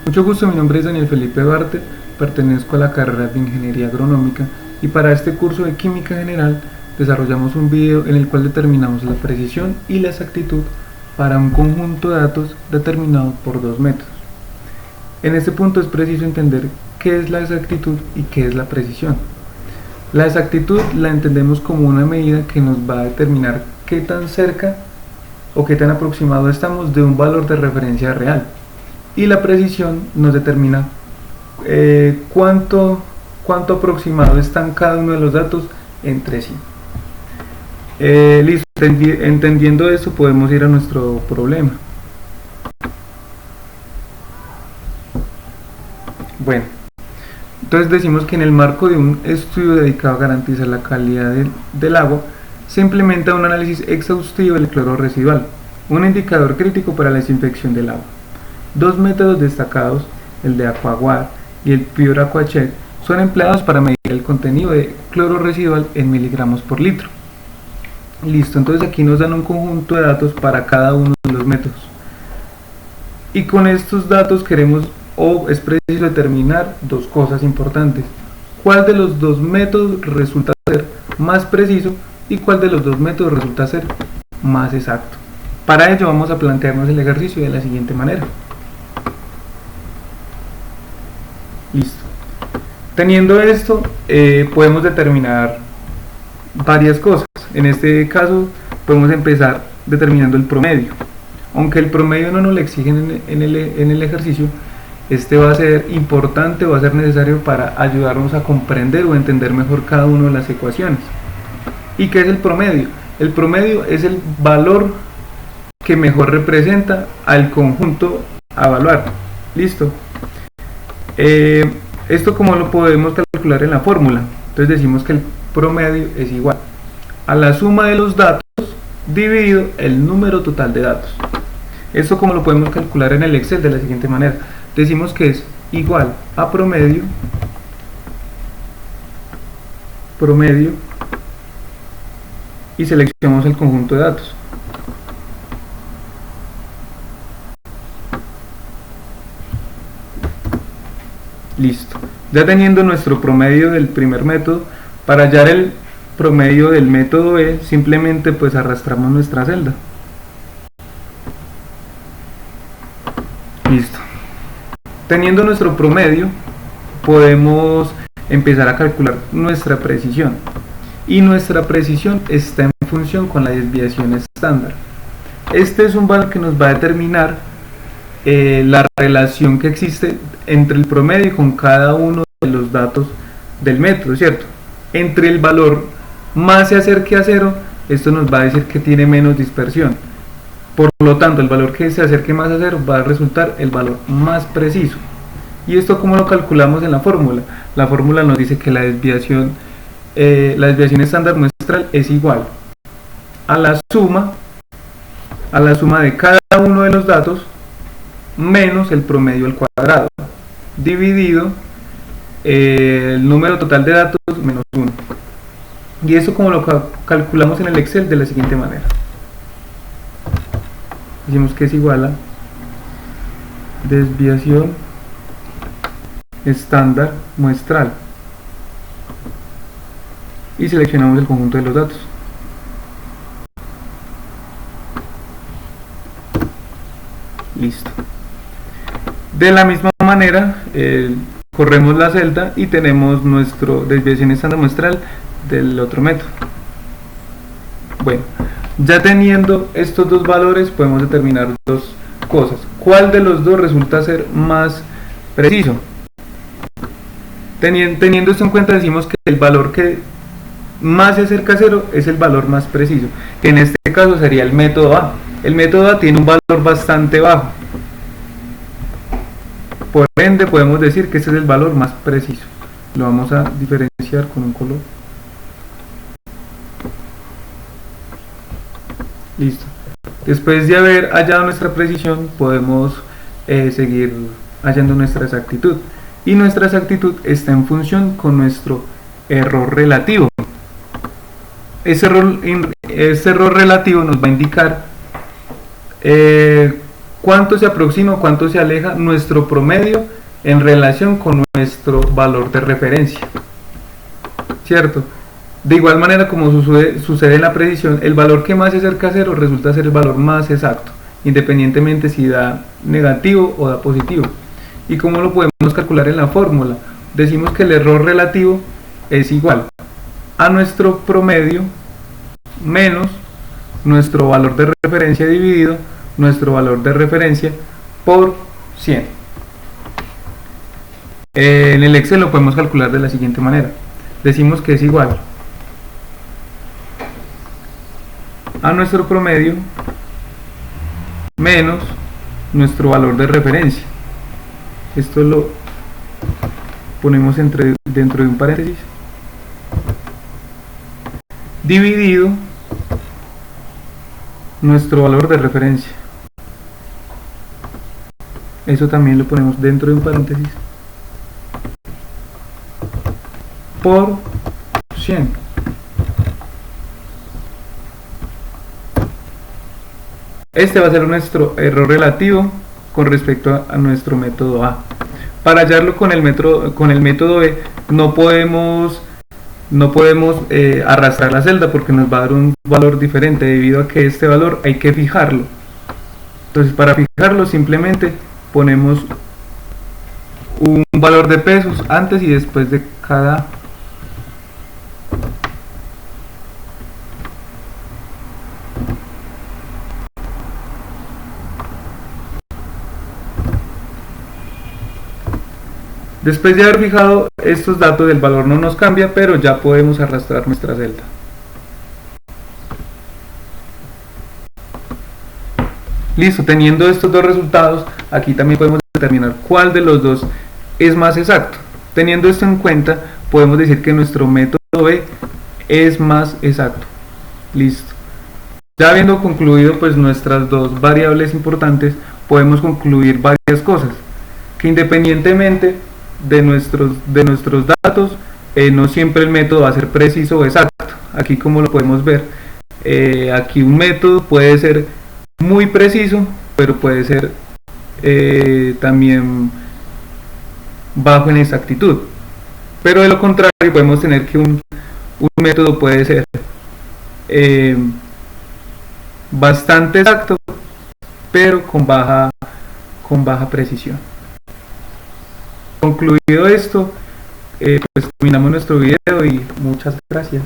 Mucho gusto, mi nombre es Daniel Felipe Duarte, pertenezco a la carrera de Ingeniería Agronómica y para este curso de Química General desarrollamos un video en el cual determinamos la precisión y la exactitud para un conjunto de datos determinado por dos métodos. En este punto es preciso entender qué es la exactitud y qué es la precisión. La exactitud la entendemos como una medida que nos va a determinar qué tan cerca o qué tan aproximado estamos de un valor de referencia real. Y la precisión nos determina cuánto aproximado están cada uno de los datos entre sí. Listo, entendiendo esto podemos ir a nuestro problema. Bueno, entonces decimos que en el marco de un estudio dedicado a garantizar la calidad del agua, se implementa un análisis exhaustivo del cloro residual, un indicador crítico para la desinfección del agua. Dos métodos destacados, el de Aquaguard y el Pure AquaCheck, son empleados para medir el contenido de cloro residual en miligramos por litro. Listo, entonces aquí nos dan un conjunto de datos para cada uno de los métodos. Y con estos datos queremos es preciso determinar dos cosas importantes. ¿Cuál de los dos métodos resulta ser más preciso y cuál de los dos métodos resulta ser más exacto? Para ello vamos a plantearnos el ejercicio de la siguiente manera. Listo. Teniendo esto, podemos determinar varias cosas. En este caso, podemos empezar determinando el promedio. Aunque el promedio no nos lo exigen en el ejercicio, este va a ser importante, va a ser necesario para ayudarnos a comprender o entender mejor cada una de las ecuaciones. ¿Y qué es el promedio? El promedio es el valor que mejor representa al conjunto a evaluar. Listo. Esto como lo podemos calcular en la fórmula. Entonces decimos que el promedio es igual a la suma de los datos dividido el número total de datos. Esto como lo podemos calcular en el Excel de la siguiente manera. Decimos que es igual a promedio y seleccionamos el conjunto de datos. Listo. Ya teniendo nuestro promedio del primer método, para hallar el promedio del método E, simplemente pues arrastramos nuestra celda. Listo. Teniendo nuestro promedio, podemos empezar a calcular nuestra precisión. Y nuestra precisión está en función con la desviación estándar. Este es un valor que nos va a determinar la relación que existe entre el promedio con cada uno de los datos del método, ¿cierto? Entre el valor más se acerque a cero, esto nos va a decir que tiene menos dispersión. Por lo tanto, el valor que se acerque más a cero va a resultar el valor más preciso. ¿Y esto cómo lo calculamos en la fórmula? La fórmula nos dice que la desviación estándar muestral es igual a la suma de cada uno de los datos menos el promedio al cuadrado dividido el número total de datos menos 1. Y eso como lo calculamos en el Excel de la siguiente manera. Decimos que es igual a desviación estándar muestral y seleccionamos el conjunto de los datos. Listo. De la misma manera corremos la celda y tenemos nuestro desviación estándar muestral del otro método. Bueno, ya teniendo estos dos valores podemos determinar dos cosas. ¿Cuál de los dos resulta ser más preciso? Teniendo esto en cuenta, decimos que el valor que más se acerca a cero es el valor más preciso, que en este caso sería el método A. El método A tiene un valor bastante bajo, por ende podemos decir que este es el valor más preciso. Lo vamos a diferenciar con un color. Listo. Después de haber hallado nuestra precisión, podemos seguir hallando nuestra exactitud. Y nuestra exactitud está en función con nuestro error relativo. Ese error relativo nos va a indicar cuánto se aproxima o cuánto se aleja nuestro promedio en relación con nuestro valor de referencia, ¿cierto? De igual manera como sucede en la precisión, el valor que más se acerca a cero resulta ser el valor más exacto, independientemente si da negativo o da positivo. ¿Y cómo lo podemos calcular en la fórmula? Decimos que el error relativo es igual a nuestro promedio menos nuestro valor de referencia dividido nuestro valor de referencia por 100. En el Excel lo podemos calcular de la siguiente manera. Decimos que es igual a nuestro promedio menos nuestro valor de referencia. Esto lo ponemos dentro de un paréntesis, dividido nuestro valor de referencia. Eso también lo ponemos dentro de un paréntesis por 100. Este va a ser nuestro error relativo con respecto a nuestro método A. Para hallarlo con el método B no podemos arrastrar la celda porque nos va a dar un valor diferente, debido a que este valor hay que fijarlo. Entonces, para fijarlo simplemente ponemos un valor de pesos antes y después de cada Después de haber fijado estos datos, el valor no nos cambia, pero ya podemos arrastrar nuestra celda. Listo, teniendo estos dos resultados, aquí también podemos determinar cuál de los dos es más exacto. Teniendo esto en cuenta, podemos decir que nuestro método B es más exacto. Listo. Ya habiendo concluido pues nuestras dos variables importantes, podemos concluir varias cosas. Que independientemente de nuestros datos, no siempre el método va a ser preciso o exacto. Aquí, como lo podemos ver, aquí un método puede ser muy preciso, pero puede ser también bajo en exactitud. Pero de lo contrario, podemos tener que un método puede ser bastante exacto, pero con baja precisión. Concluido esto, pues terminamos nuestro video y muchas gracias.